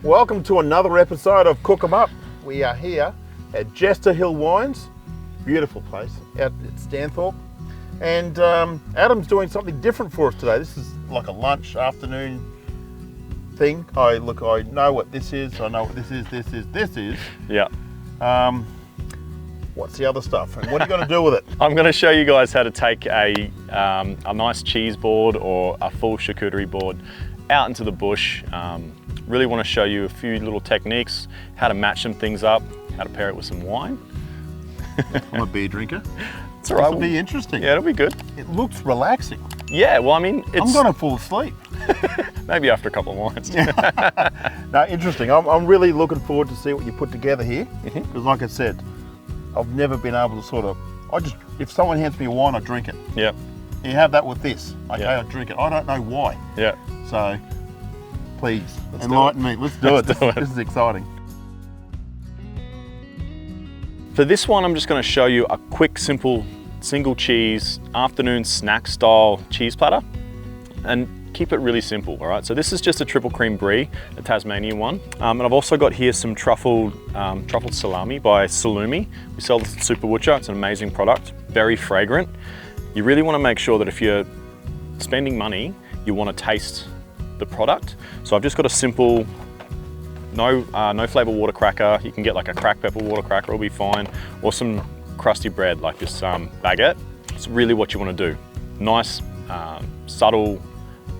Welcome to another episode of Cookem Up. We are here at Jester Hill Wines, beautiful place out at Stanthorpe. And Adam's doing something different for us today. This is like a lunch, afternoon thing. I know what this is, I know what this is. Yeah. What's the other stuff? And what are you going to do with it? I'm going to show you guys how to take a nice cheese board or a full charcuterie board out into the bush. Really want to show you a few little techniques, how to match some things up, how to pair it with some wine. I'm a beer drinker. It's all right. It'll be interesting. Yeah, it'll be good. It looks relaxing. Yeah, well, I mean, I'm going to fall asleep. Maybe after a couple of wines. No, interesting. I'm really looking forward to see what you put together here. Mm-hmm. Because like I said, I've never been able to sort of, if someone hands me a wine, I drink it. Yeah. You have that with this. Okay, Yeah. I drink it. I don't know why. Yeah. So, please, Let's enlighten me. Let's do it. This is exciting. For this one, I'm just going to show you a quick, simple, single cheese, afternoon snack style cheese platter. And keep it really simple, all right? So this is just a triple cream brie, a Tasmanian one. And I've also got here some truffled salami by Salumi. We sell this at Super Butcher. It's an amazing product, very fragrant. You really want to make sure that if you're spending money, you want to taste the product. So I've just got a simple, no flavor water cracker. You can get like a cracked pepper water cracker, will be fine, or some crusty bread like this baguette. It's really what you want to do. Nice, subtle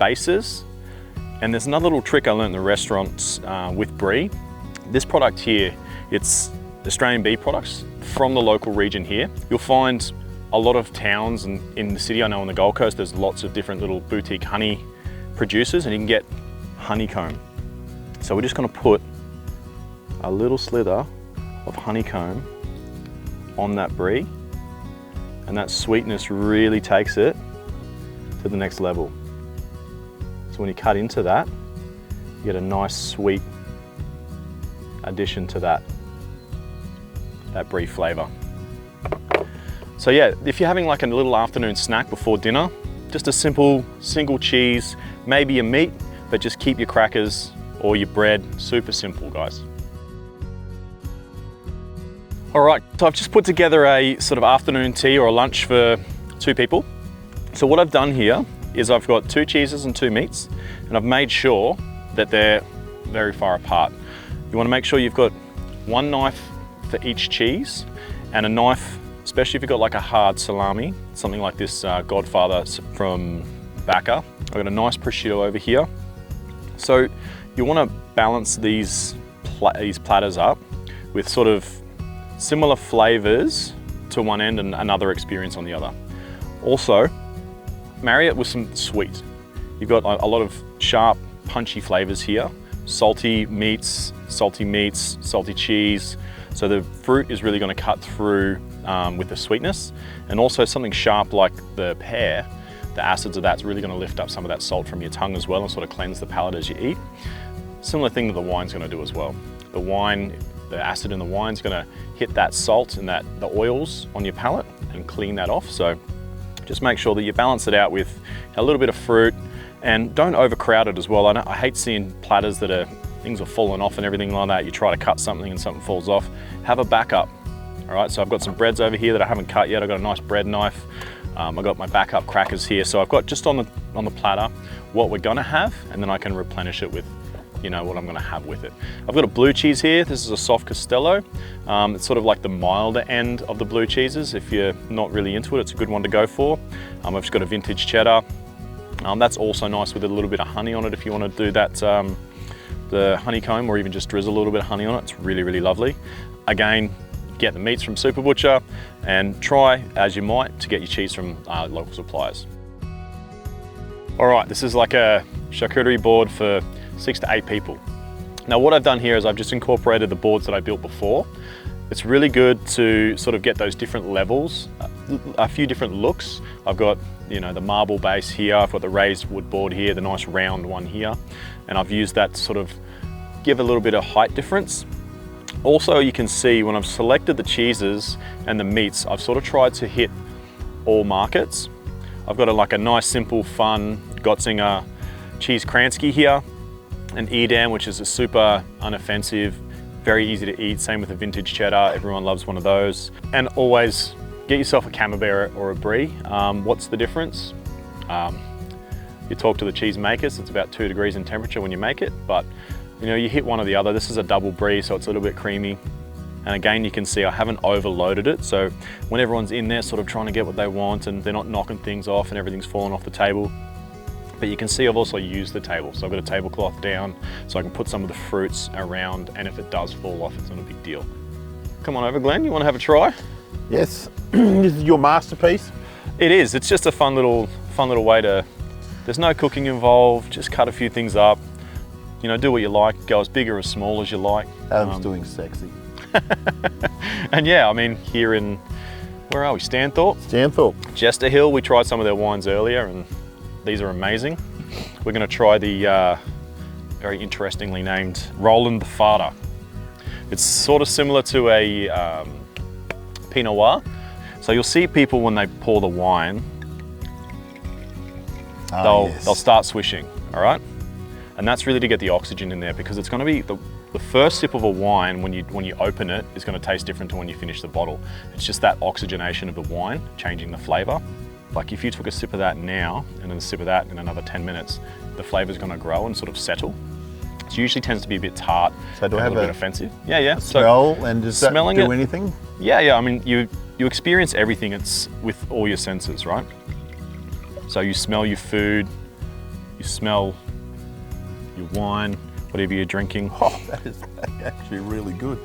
bases. And there's another little trick I learned in the restaurants with brie. This product here, it's Australian bee products from the local region here. You'll find a lot of towns and in the city, I know on the Gold Coast, there's lots of different little boutique honey producers and you can get honeycomb. So we're just gonna put a little slither of honeycomb on that brie, and that sweetness really takes it to the next level. So when you cut into that, you get a nice sweet addition to that brie flavor. So yeah, if you're having like a little afternoon snack before dinner, just a simple single cheese, maybe a meat, but just keep your crackers or your bread super simple, guys. All right, so I've just put together a sort of afternoon tea or a lunch for 2 people. So what I've done here is I've got 2 cheeses and 2 meats, and I've made sure that they're very far apart. You want to make sure you've got 1 knife for each cheese and a knife, especially if you've got like a hard salami, something like this Godfather from Backer. I've got a nice prosciutto over here. So you want to balance these platters up with sort of similar flavors to one end and another experience on the other. Also, marry it with some sweet. You've got a lot of sharp, punchy flavors here. Salty meats, salty cheese. So the fruit is really going to cut through with the sweetness, and also something sharp like the pear. The acids of that's really going to lift up some of that salt from your tongue as well and sort of cleanse the palate as you eat. Similar thing that the wine's going to do as well. The acid in the wine's going to hit that salt and the oils on your palate and clean that off. So just make sure that you balance it out with a little bit of fruit, and don't overcrowd it as well. I hate seeing platters that things are falling off and everything like that. You try to cut something and something falls off. Have a backup. All right, so I've got some breads over here that I haven't cut yet. I've got a nice bread knife. I've got my backup crackers here. So I've got just on the platter what we're gonna have, and then I can replenish it with, you know, what I'm gonna have with it. I've got a blue cheese here. This is a soft Castello. It's sort of like the milder end of the blue cheeses. If you're not really into it, it's a good one to go for. I've just got a vintage cheddar. That's also nice with a little bit of honey on it if you want to do that, the honeycomb, or even just drizzle a little bit of honey on it. It's really, really lovely. Again, get the meats from Super Butcher, and try, as you might, to get your cheese from local suppliers. All right, this is like a charcuterie board for 6 to 8 people. Now what I've done here is I've just incorporated the boards that I built before. It's really good to sort of get those different levels, a few different looks. I've got, you know, the marble base here, I've got the raised wood board here, the nice round one here, and I've used that to sort of give a little bit of height difference. Also, you can see when I've selected the cheeses and the meats, I've sort of tried to hit all markets. I've got like a nice, simple, fun Gotzinger cheese Kransky here. an Edam, which is a super unoffensive, very easy to eat. Same with a vintage cheddar. Everyone loves one of those. And always get yourself a Camembert or a Brie. What's the difference? You talk to the cheese makers, it's about 2 degrees in temperature when you make it, but you hit one or the other. This is a double Brie, so it's a little bit creamy. And again, you can see I haven't overloaded it. So when everyone's in there sort of trying to get what they want and they're not knocking things off and everything's falling off the table. But you can see I've also used the table. So I've got a tablecloth down so I can put some of the fruits around, and if it does fall off, it's not a big deal. Come on over, Glenn, you want to have a try? Yes, this is your masterpiece. It is, it's just a fun little way to, there's no cooking involved, just cut a few things up. Do what you like, go as big or as small as you like. Adam's doing sexy. And yeah, I mean, here in, where are we, Stanthorpe? Stanthorpe. Jester Hill, we tried some of their wines earlier and these are amazing. We're going to try the very interestingly named Roland the Farter. It's sort of similar to a Pinot Noir. So you'll see people when they pour the wine, they'll start swishing, all right? And that's really to get the oxygen in there, because it's going to be the first sip of a wine when you open it is going to taste different to when you finish the bottle. It's just that oxygenation of the wine changing the flavor. Like if you took a sip of that now and then a sip of that in another 10 minutes, the flavor is going to grow and sort of settle. It usually tends to be a bit tart, so do I have a little bit offensive. Yeah. Smell, and does that do anything? Yeah. I mean, you experience everything. It's with all your senses, right? So you smell your food, you smell your wine, whatever you're drinking. Oh, that is actually really good.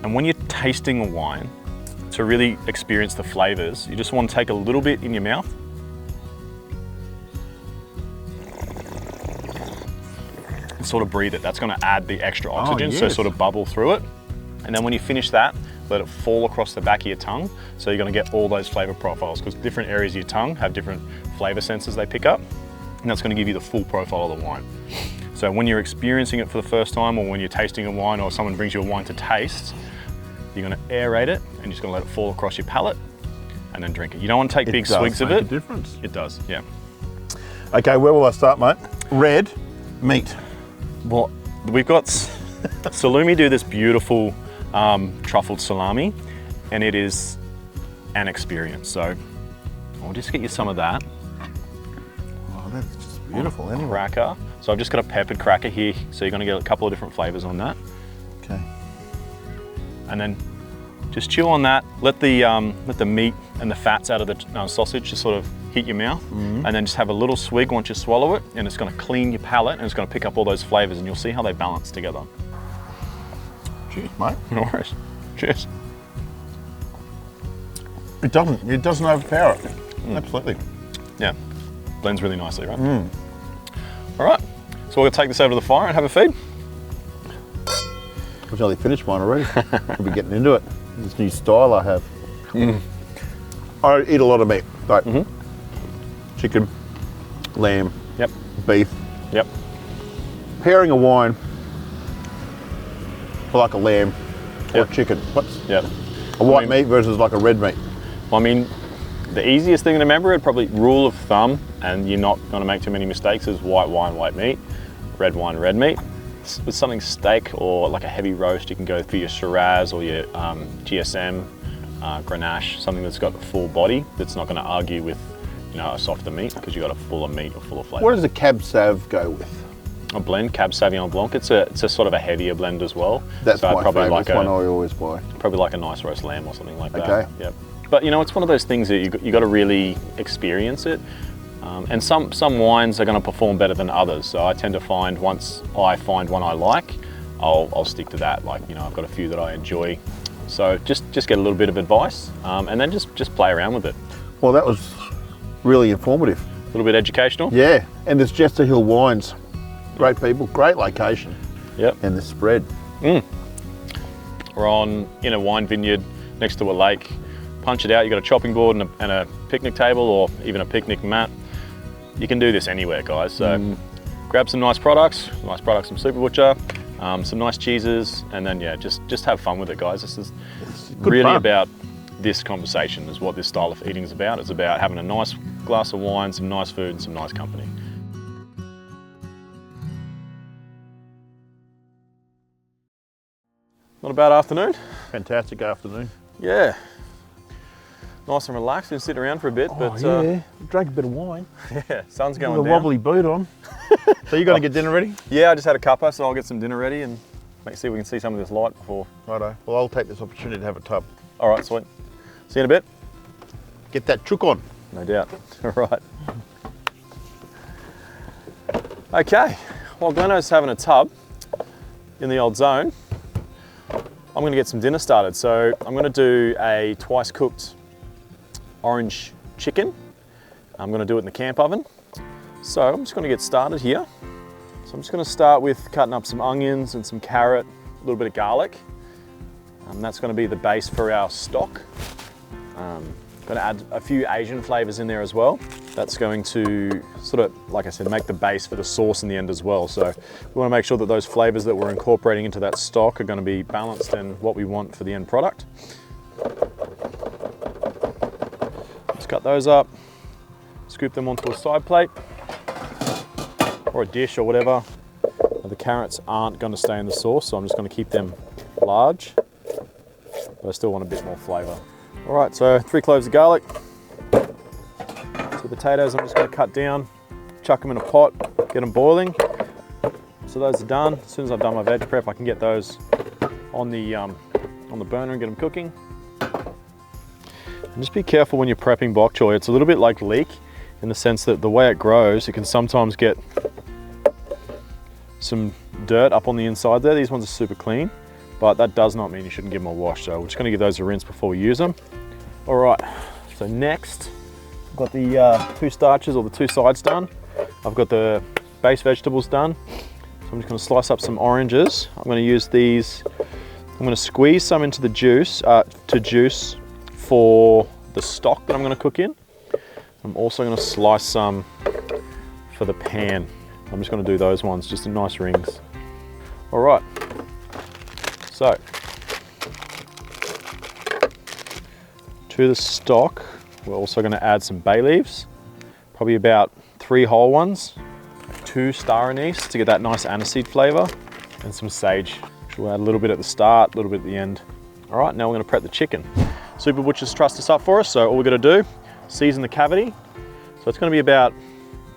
And when you're tasting a wine, to really experience the flavors, you just want to take a little bit in your mouth. And sort of breathe it. That's going to add the extra oxygen, so sort of bubble through it. And then when you finish that, let it fall across the back of your tongue. So you're going to get all those flavor profiles, because different areas of your tongue have different flavor senses they pick up. And that's going to give you the full profile of the wine. So when you're experiencing it for the first time, or when you're tasting a wine, or someone brings you a wine to taste, you're going to aerate it and you're just going to let it fall across your palate and then drink it. You don't want to take big swigs of it. It does make a difference. It does, yeah. Okay, where will I start, mate? Red meat. Well, we've got Salumi do this beautiful truffled salami, and it is an experience. So I'll just get you some of that. Oh, that's just beautiful. Anyway. Cracker. So I've just got a peppered cracker here, so you're going to get a couple of different flavors on that. Okay. And then just chew on that. Let the meat and the fats out of the sausage just sort of hit your mouth, and then just have a little swig once you swallow it, and it's going to clean your palate and it's going to pick up all those flavors, and you'll see how they balance together. Cheers, mate. No worries. Cheers. It doesn't overpower it. Absolutely. Yeah, blends really nicely, right? All right, so we're going to take this over to the fire and have a feed. I've nearly finished mine already. I'll be getting into it. This new style I have. I eat a lot of meat, like chicken, lamb, beef. Yep. Pairing a wine for like a lamb or a chicken. A white meat versus like a red meat. I mean, the easiest thing to remember, probably rule of thumb, and you're not going to make too many mistakes, is white wine, white meat, red wine, red meat. With something steak or like a heavy roast, you can go for your Shiraz or your GSM, Grenache, something that's got a full body that's not going to argue with, a softer meat, because you've got a fuller meat or fuller flavour. What does a Cab Sav go with? A blend, Cab Sauvignon Blanc. It's a sort of a heavier blend as well. That's my favourite one I always buy. Probably like a nice roast lamb or something like that. Okay. Yep. But it's one of those things that you got to really experience it. And some wines are going to perform better than others. So I tend to find, once I find one I like, I'll stick to that. Like, I've got a few that I enjoy. So just get a little bit of advice, and then just play around with it. Well, that was really informative. A little bit educational. Yeah, and there's Jester Hill Wines. Great people, great location. Yep. And the spread. We're in a wine vineyard next to a lake. Punch it out, you've got a chopping board and a picnic table, or even a picnic mat. You can do this anywhere, guys. So grab some nice products from Super Butcher, some nice cheeses, and then just have fun with it, guys. This is really fun. About this conversation is what this style of eating is about. It's about having a nice glass of wine, some nice food, and some nice company. Not a bad afternoon. Fantastic afternoon. Yeah. Nice and relaxed and sit around for a bit. Oh, yeah, drank a bit of wine. Yeah, sun's going with a down. wobbly boot on. So you're going to get dinner ready? Yeah, I just had a cuppa, so I'll get some dinner ready and see if we can see some of this light before. Righto. Well, I'll take this opportunity to have a tub. All right, sweet. See you in a bit. Get that chook on. No doubt. All right. Okay, while Gleno's having a tub in the old zone, I'm going to get some dinner started. So I'm going to do a twice cooked orange chicken. I'm going to do it in the camp oven. So I'm just going to get started here. So I'm just going to start with cutting up some onions and some carrot, a little bit of garlic. That's going to be the base for our stock. Going to add a few Asian flavors in there as well. That's going to sort of, like I said, make the base for the sauce in the end as well. So we want to make sure that those flavors that we're incorporating into that stock are going to be balanced and what we want for the end product. Let's cut those up, scoop them onto a side plate or a dish or whatever. The carrots aren't going to stay in the sauce, so I'm just going to keep them large, but I still want a bit more flavor. All right, so 3 cloves of garlic. So the potatoes I'm just going to cut down, chuck them in a pot, get them boiling. So those are done. As soon as I've done my veg prep, I can get those on the burner and get them cooking. And just be careful when you're prepping bok choy. It's a little bit like leek in the sense that the way it grows, it can sometimes get some dirt up on the inside there. These ones are super clean, but that does not mean you shouldn't give them a wash. So we're just going to give those a rinse before we use them. All right, so next I've got the 2 starches or the 2 sides done. I've got the base vegetables done. So I'm just going to slice up some oranges. I'm going to use these. I'm going to squeeze some into the juice to juice for the stock that I'm going to cook in. I'm also going to slice some for the pan. I'm just going to do those ones just in nice rings. All right. So, to the stock, we're also going to add some bay leaves, probably about 3 whole ones, 2 star anise to get that nice aniseed flavor, and some sage, which we'll add a little bit at the start, a little bit at the end. All right, now we're going to prep the chicken. Super Butchers trust us up for us, so all we're going to do, season the cavity. So it's going to be about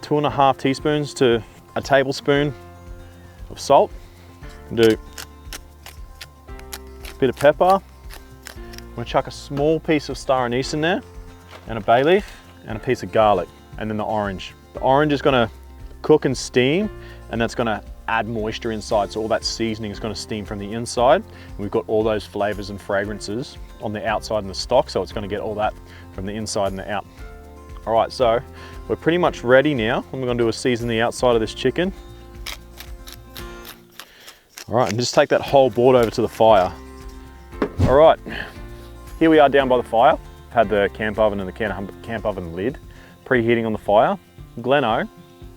2.5 teaspoons to a tablespoon of salt. Do bit of pepper. I'm going to chuck a small piece of star anise in there, and a bay leaf, and a piece of garlic, and then the orange. The orange is going to cook and steam, and that's going to add moisture inside, so all that seasoning is going to steam from the inside. And we've got all those flavors and fragrances on the outside in the stock, so it's going to get all that from the inside and the out. All right, so we're pretty much ready now. What we're going to do is season the outside of this chicken. All right, and just take that whole board over to the fire. All right, here we are down by the fire. I've had the camp oven and the camp oven lid preheating on the fire. Gleno,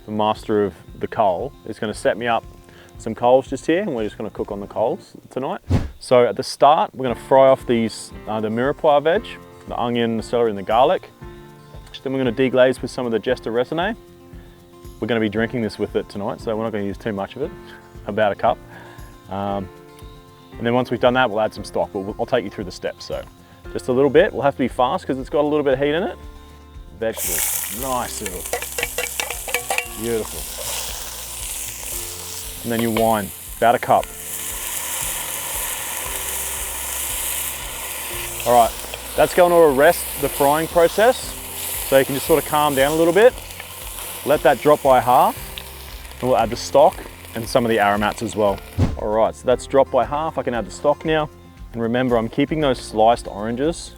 the master of the coal, is going to set me up some coals just here, and we're just going to cook on the coals tonight. So at the start, we're going to fry off these the mirepoix veg, the onion, the celery, and the garlic. Then we're going to deglaze with some of the Jester Resine. We're going to be drinking this with it tonight, so we're not going to use too much of it, about a cup. And then once we've done that, we'll add some stock. I'll take you through the steps. So just a little bit. We'll have to be fast because it's got a little bit of heat in it. Vegetables, nice little, beautiful. And then your wine, about a cup. All right, that's going to arrest the frying process. So you can just sort of calm down a little bit. Let that drop by half. And we'll add the stock and some of the aromats as well. All right, so that's dropped by half. I can add the stock now. And remember, I'm keeping those sliced oranges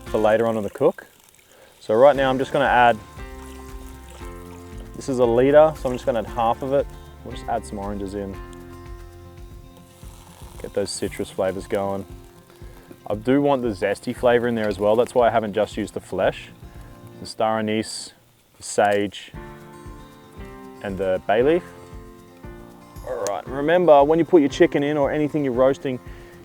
for later on in the cook. So right now I'm just gonna add, this is a litre, so I'm just gonna add half of it. We'll just add some oranges in. Get those citrus flavors going. I do want the zesty flavor in there as well. That's why I haven't just used the flesh. The star anise, the sage, and the bay leaf. All right, remember when you put your chicken in or anything you're roasting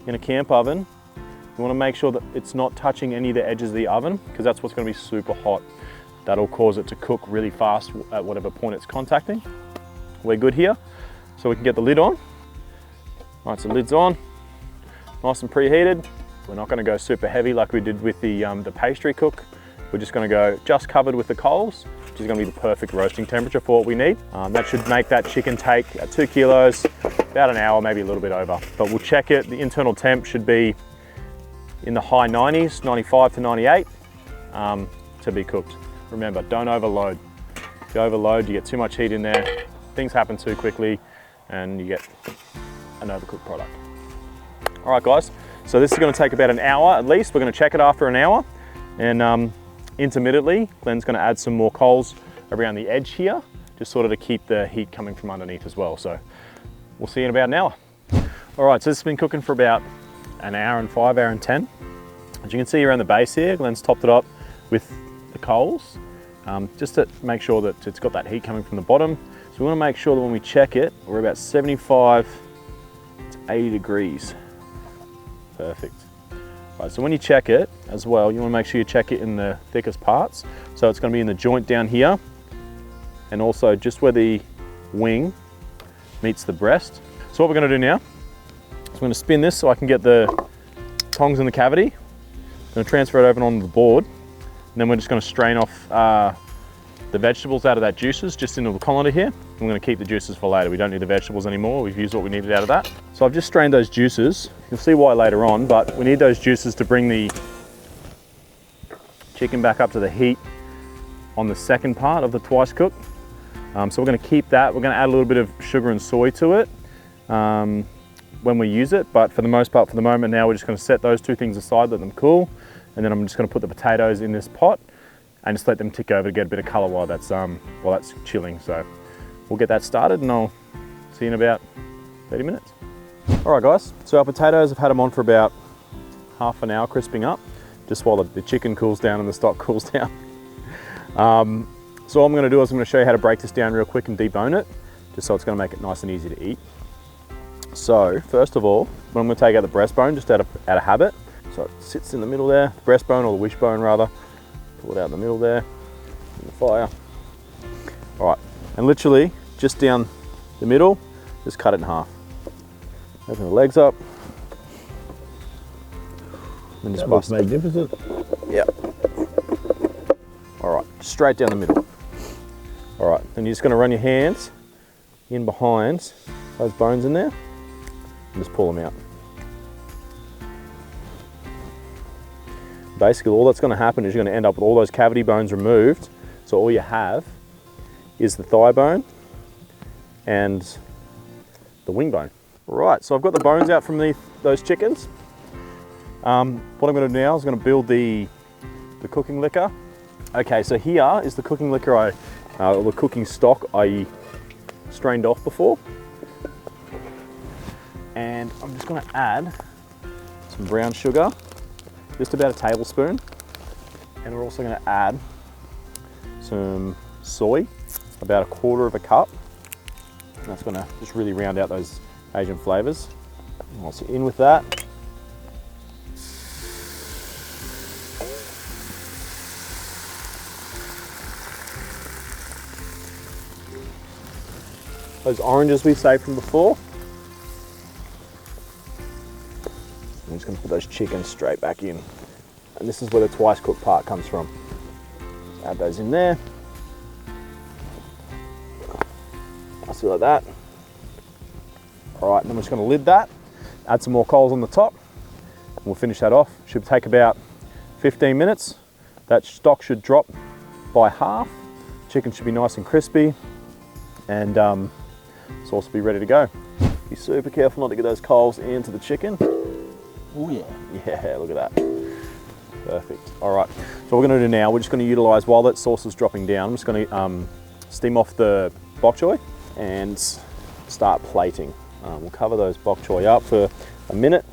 in a camp oven, you want to make sure that it's not touching any of the edges of the oven, because that's what's going to be super hot. That'll cause it to cook really fast at whatever point it's contacting. We're good here, so we can get the lid on. All right, so lid's on. nice and preheated. We're not gonna go super heavy like we did with the pastry cook. We're just gonna go just covered with the coals, which is gonna be the perfect roasting temperature for what we need. That should make that chicken take 2 kilos, about an hour, maybe a little bit over. But we'll check it. The internal temp should be in the high 90s, 95 to 98 to be cooked. Remember, don't overload. If you overload, you get too much heat in there, things happen too quickly, and you get an overcooked product. All right, guys, so this is gonna take about an hour at least. We're gonna check it after an hour, and intermittently, Glenn's gonna add some more coals around the edge here, just sort of to keep the heat coming from underneath as well. So we'll see you in about an hour. All right, so this has been cooking for about an hour and 5, hour and 10. As you can see around the base here, Glenn's topped it up with the coals, just to make sure that it's got that heat coming from the bottom. So we wanna make sure that when we check it, we're about 75 to 80 degrees. Perfect. Right, so when you check it as well, you wanna make sure you check it in the thickest parts. So it's gonna be in the joint down here, and also just where the wing meets the breast. So what we're gonna do now, is we're gonna spin this so I can get the tongs in the cavity. I'm gonna transfer it over onto the board, and then we're just gonna strain off the vegetables out of that juices just into the colander here. I'm gonna keep the juices for later. We don't need the vegetables anymore. We've used what we needed out of that. So I've just strained those juices. You'll see why later on, but we need those juices to bring the chicken back up to the heat on the second part of the twice cook. So we're gonna keep that. We're gonna add a little bit of sugar and soy to it when we use it, but for the most part, for the moment now, we're just gonna set those two things aside, let them cool, and then I'm just gonna put the potatoes in this pot and just let them tick over to get a bit of color while that's chilling. So we'll get that started, and I'll see you in about 30 minutes. All right, guys, so our potatoes, I've had them on for about half an hour crisping up, just while the chicken cools down and the stock cools down. So what I'm gonna do is I'm gonna show you how to break this down real quick and debone it, just so it's gonna make it nice and easy to eat. So first of all, I'm gonna take out the breastbone just out of habit. So it sits in the middle there, the breastbone, or the wishbone rather. Pull it out in the middle there, in the fire. All right, and literally just down the middle, just cut it in half. Open the legs up. And just bust it. Magnificent. Yeah. All right, straight down the middle. All right, then you're just gonna run your hands in behind those bones in there and just pull them out. Basically, all that's gonna happen is you're gonna end up with all those cavity bones removed. So all you have is the thigh bone and the wing bone. Right, so I've got the bones out from those chickens. What I'm gonna do now is I'm gonna build the cooking liquor. Okay, so here is the cooking liquor, or the cooking stock I strained off before. And I'm just gonna add some brown sugar, just about a tablespoon. And we're also gonna add some soy, about 1/4 cup. And that's gonna just really round out those Asian flavors. Once you're in with that, those oranges we saved from before. I'm just gonna put those chickens straight back in. And this is where the twice cooked part comes from. Add those in there. Just like that. All right, then we're just gonna lid that, add some more coals on the top, and we'll finish that off. Should take about 15 minutes. That stock should drop by half. Chicken should be nice and crispy, and sauce will be ready to go. Be super careful not to get those coals into the chicken. Oh yeah. Yeah, look at that. Perfect. All right, so what we're gonna do now, we're just gonna utilize, while that sauce is dropping down, I'm just gonna steam off the bok choy and start plating. We'll cover those bok choy up for a minute.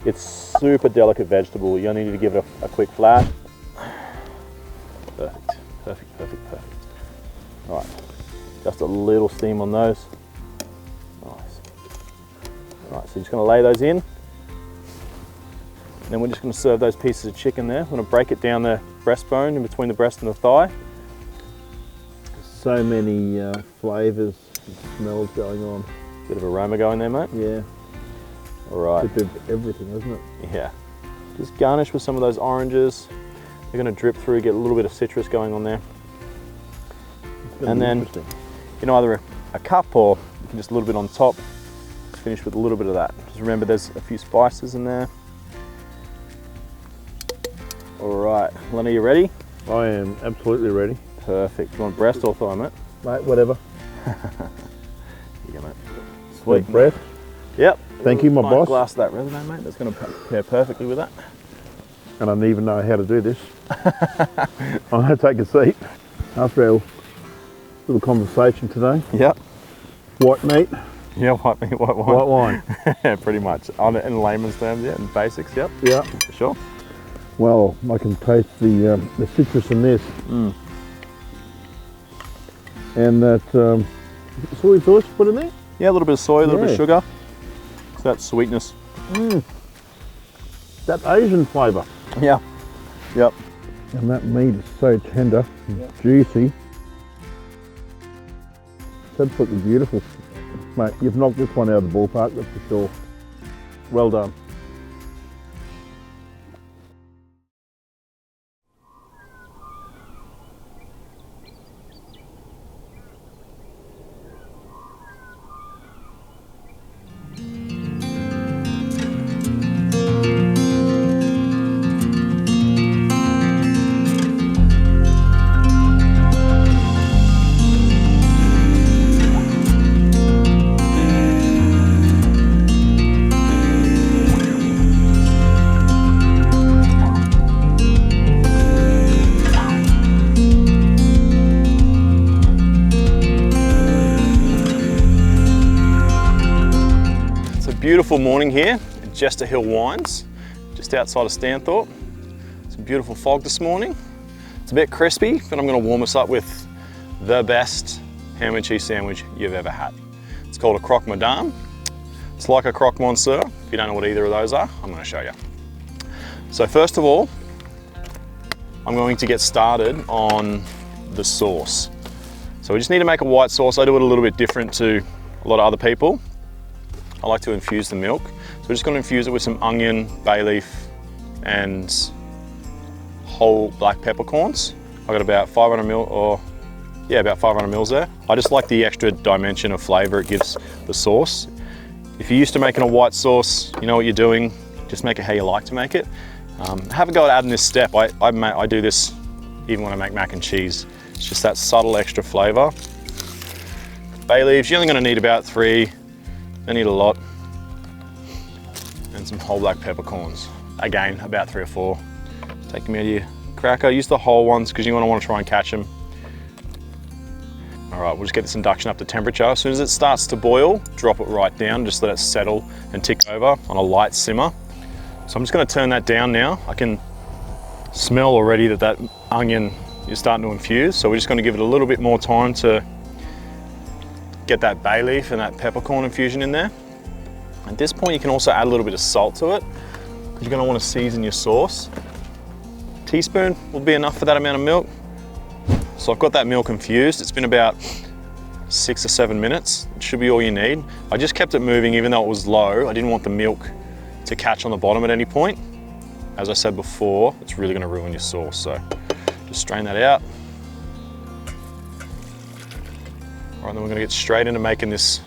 It's super delicate vegetable. You only need to give it a quick flash. Perfect, perfect, perfect, perfect. All right, just a little steam on those. Nice. All right, so you're just gonna lay those in. And then we're just gonna serve those pieces of chicken there. We're gonna break it down the breastbone, in between the breast and the thigh. So many flavors and smells going on. Bit of aroma going there, mate. Yeah. All right. Bit of everything, isn't it? Yeah. Just garnish with some of those oranges. They're going to drip through, get a little bit of citrus going on there. And then, you know, either a cup or you can just a little bit on top. Finish with a little bit of that. Just remember there's a few spices in there. All right, Lenny, you ready? I am absolutely ready. Perfect. Do you want breast or thigh, mate? Mate, whatever. Here you go, mate. Sweet breath. Yep. Thank you, my boss. Glass of that resume, mate. That's going to pair perfectly with that. And I don't even know how to do this. I'm going to take a seat after our little conversation today. Yep. White meat. Yeah, white meat, white wine. White wine. Yeah, pretty much. In layman's terms, yeah, in basics, yep. Yeah. For sure. Well, I can taste the citrus in this. Mm. And that soy sauce put in there? Yeah, a little bit of soy, a little bit of sugar. So that sweetness. Mm. That Asian flavour. Yeah. Yep. And that meat is so tender and juicy. It's absolutely beautiful. Mate, you've knocked this one out of the ballpark, that's for sure. Well done. Beautiful morning here at Jester Hill Wines, just outside of Stanthorpe. Some beautiful fog this morning. It's a bit crispy, but I'm going to warm us up with the best ham and cheese sandwich you've ever had. It's called a Croque Madame. It's like a Croque Monsieur. If you don't know what either of those are, I'm going to show you. So first of all, I'm going to get started on the sauce. So we just need to make a white sauce. I do it a little bit different to a lot of other people. I like to infuse the milk. So we're just going to infuse it with some onion, bay leaf, and whole black peppercorns. I've got about 500 mil, or yeah, about 500 mils there. I just like the extra dimension of flavor it gives the sauce. If you're used to making a white sauce, you know what you're doing, just make it how you like to make it. Have a go at adding this step. I do this even when I make mac and cheese. It's just that subtle extra flavor. Bay leaves, you're only going to need about 3. I need a lot. And some whole black peppercorns. Again, about 3 or 4. Take them out of your cracker. Use the whole ones because you're going to want to try and catch them. All right, we'll just get this induction up to temperature. As soon as it starts to boil, drop it right down. Just let it settle and tick over on a light simmer. So I'm just going to turn that down now. I can smell already that onion is starting to infuse. So we're just going to give it a little bit more time to get that bay leaf and that peppercorn infusion in there. At this point, you can also add a little bit of salt to it because you're going to want to season your sauce. A teaspoon will be enough for that amount of milk. So I've got that milk infused. It's been about 6 or 7 minutes. It should be all you need. I just kept it moving even though it was low. I didn't want the milk to catch on the bottom at any point. As I said before, it's really going to ruin your sauce. So just strain that out. All right, then we're going to get straight into making this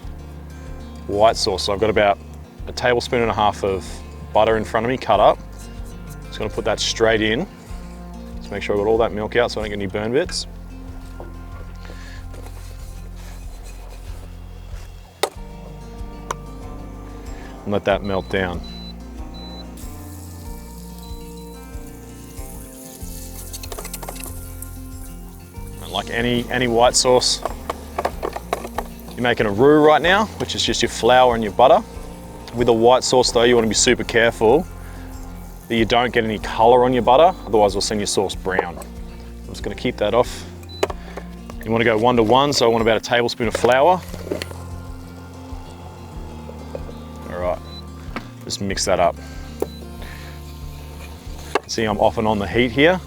white sauce. So I've got about 1.5 tablespoons of butter in front of me, cut up. Just going to put that straight in. Just make sure I've got all that milk out so I don't get any burn bits. And let that melt down. And like any white sauce, you're making a roux right now, which is just your flour and your butter. With a white sauce though, you want to be super careful that you don't get any color on your butter, otherwise it'll send your sauce brown. I'm just going to keep that off. You want to go 1 to 1, so I want about 1 tablespoon of flour. All right, just mix that up. See, I'm off and on the heat here.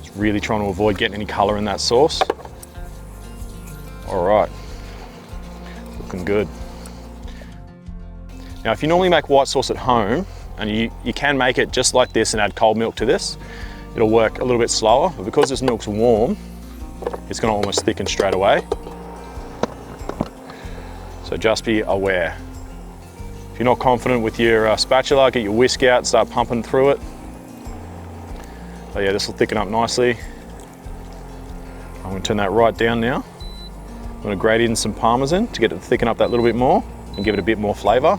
Just really trying to avoid getting any color in that sauce. All right. Looking good. Now, if you normally make white sauce at home, and you can make it just like this and add cold milk to this, it'll work a little bit slower, but because this milk's warm, it's gonna almost thicken straight away. So just be aware. If you're not confident with your spatula, get your whisk out, start pumping through it. But yeah, this will thicken up nicely. I'm gonna turn that right down now. I'm gonna grate in some Parmesan to get it to thicken up that little bit more and give it a bit more flavor.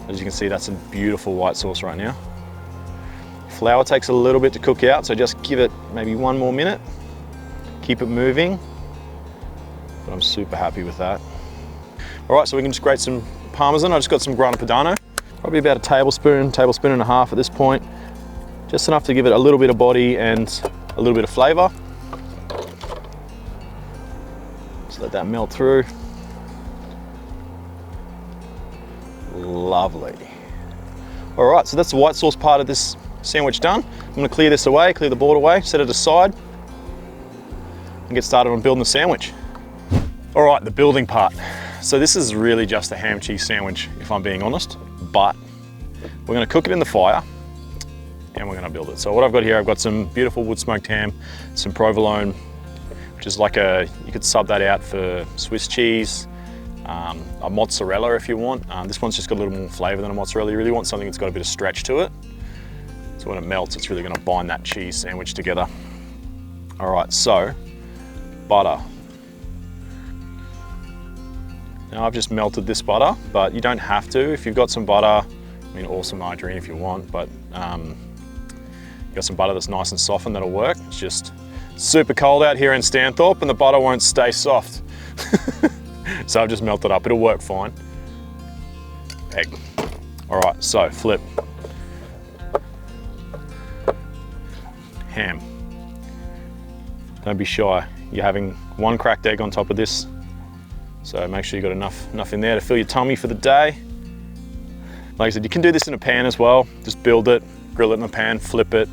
As you can see, that's a beautiful white sauce right now. Flour takes a little bit to cook out, so just give it maybe 1 more minute. Keep it moving, but I'm super happy with that. All right, so we can just grate some Parmesan. I just got some Grana Padano, probably about a tablespoon and a half at this point. Just enough to give it a little bit of body and a little bit of flavor. Just let that melt through. Lovely. All right, so that's the white sauce part of this sandwich done. I'm gonna clear this away, clear the board away, set it aside, and get started on building the sandwich. All right, the building part. So this is really just a ham cheese sandwich, if I'm being honest, but we're gonna cook it in the fire and we're gonna build it. So what I've got here, I've got some beautiful wood smoked ham, some provolone, which is like you could sub that out for Swiss cheese, a mozzarella if you want. This one's just got a little more flavor than a mozzarella. You really want something that's got a bit of stretch to it. So when it melts, it's really gonna bind that cheese sandwich together. All right, so butter. Now I've just melted this butter, but you don't have to. If you've got some butter, I mean, or some margarine if you want, but you've got some butter that's nice and softened, that'll work. It's just super cold out here in Stanthorpe and the butter won't stay soft. So I've just melted up, it'll work fine. Egg. All right, so flip. Ham. Don't be shy. You're having 1 cracked egg on top of this. So make sure you've got enough in there to fill your tummy for the day. Like I said, you can do this in a pan as well. Just build it, grill it in the pan, flip it,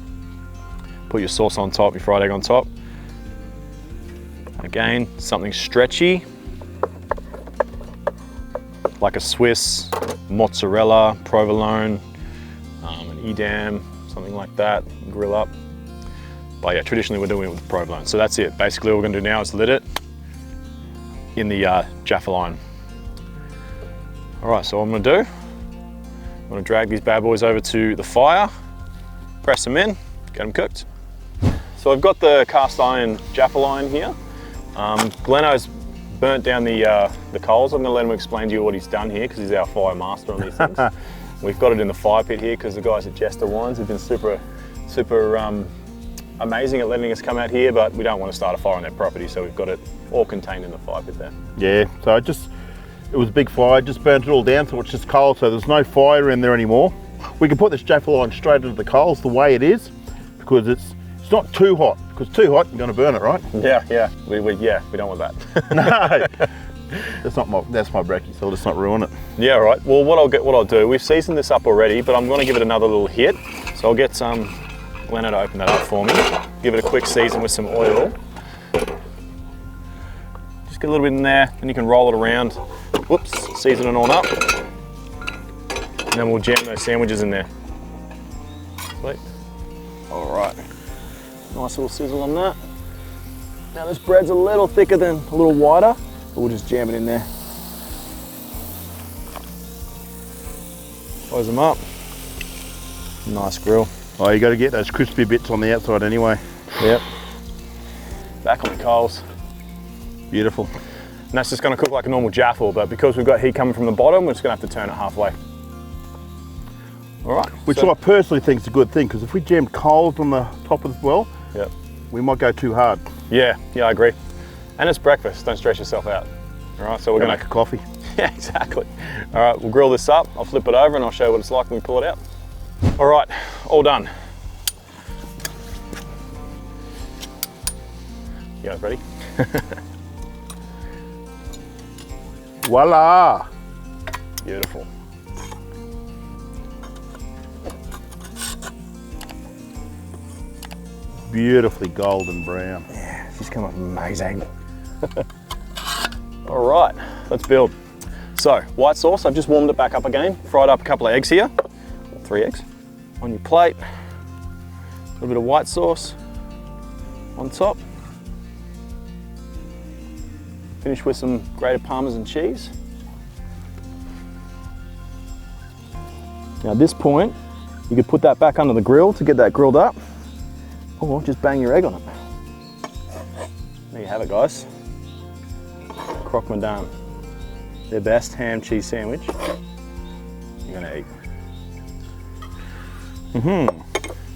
put your sauce on top, your fried egg on top. Again, something stretchy, like a Swiss, mozzarella, provolone, an Edam, something like that, grill up. But yeah, traditionally we're doing it with provolone. So that's it. Basically all we're gonna do now is lit it in the Jaffle iron. All right, so what I'm gonna do, I'm gonna drag these bad boys over to the fire, press them in, get them cooked. So I've got the cast iron Jaffle iron here. Gleno's burnt down the coals. I'm gonna let him explain to you what he's done here because he's our fire master on these things. We've got it in the fire pit here because the guys at Jester Wines have been super amazing at letting us come out here, but we don't want to start a fire on their property, so we've got it all contained in the fire pit there. Yeah, so it was a big fire, just burnt it all down, so it's just cold, so there's no fire in there anymore. We can put this Jaffle iron straight into the coals the way it is, because it's not too hot, because too hot, you're going to burn it, right? Yeah, we don't want that. No, that's my brekkie, so let's not ruin it. Yeah, all right. Well, what I'll do, we've seasoned this up already, but I'm going to give it another little hit. So I'll get Gleno to open that up for me. Give it a quick season with some oil. Just get a little bit in there, and you can roll it around. Whoops, season it on up. And then we'll jam those sandwiches in there. Sweet. All right. Nice little sizzle on that. Now this bread's a little thicker than a little wider, but we'll just jam it in there. Close them up. Nice grill. Oh, you got to get those crispy bits on the outside anyway. Yep. Back on the coals. Beautiful. And that's just going to cook like a normal Jaffle, but because we've got heat coming from the bottom, we're just going to have to turn it halfway. All right. Which I personally think is a good thing, because if we jam coals on the top as well, yep, we might go too hard. Yeah, I agree. And it's breakfast, don't stress yourself out. All right, so we're going to make a coffee. Yeah, exactly. All right, we'll grill this up. I'll flip it over and I'll show you what it's like when we pull it out. All right, all done. You guys ready? Voila! Beautiful. Beautifully golden brown. Yeah, she's come up amazing. All right, let's build. So, white sauce, I've just warmed it back up again. Fried up a couple of eggs here, 3 eggs. On your plate, a little bit of white sauce on top. Finish with some grated Parmesan cheese. Now at this point, you could put that back under the grill to get that grilled up, or just bang your egg on it. There you have it, guys. Croque Madame, their best ham cheese sandwich you're gonna eat.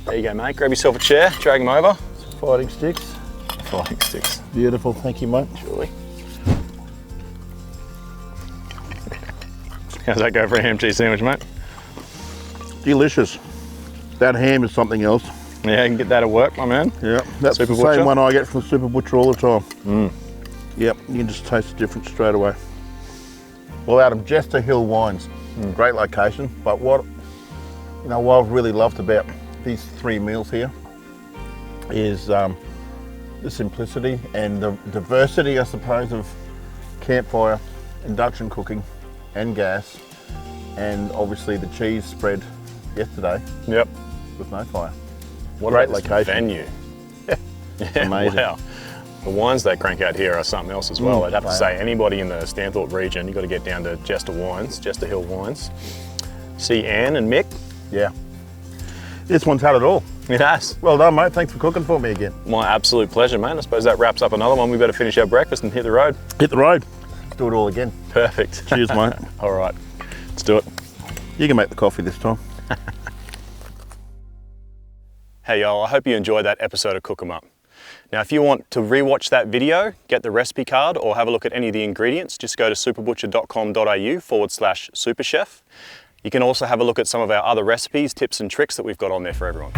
There you go, mate. Grab yourself a chair, drag them over. Some fighting sticks. Fighting sticks. Beautiful, thank you, mate. Surely. How's that go for a ham cheese sandwich, mate? Delicious. That ham is something else. Yeah, you can get that at work, my man. Yeah, that's Super the same Butcher. one I get from the Super Butcher all the time. Yep, you can just taste the difference straight away. Well, Adam, Jester Hill Wines, great location. But what I've really loved about these 3 meals here is the simplicity and the diversity, I suppose, of campfire, induction cooking, and gas, and obviously the cheese spread yesterday. Yep. With no fire. What Great about this location. venue? Yeah, Amazing. Wow. The wines they crank out here are something else as well. I'd have to say, anybody in the Stanthorpe region, you've got to get down to Jester Wines, Jester Hill Wines. See Anne and Mick. Yeah. This one's had it all. It has. Well done, mate. Thanks for cooking for me again. My absolute pleasure, mate. I suppose that wraps up another one. We better finish our breakfast and hit the road. Hit the road. Let's do it all again. Perfect. Cheers, mate. All right, let's do it. You can make the coffee this time. Hey y'all, I hope you enjoyed that episode of Cookem Up. Now if you want to rewatch that video, get the recipe card or have a look at any of the ingredients, just go to superbutcher.com.au/superchef. You can also have a look at some of our other recipes, tips and tricks that we've got on there for everyone.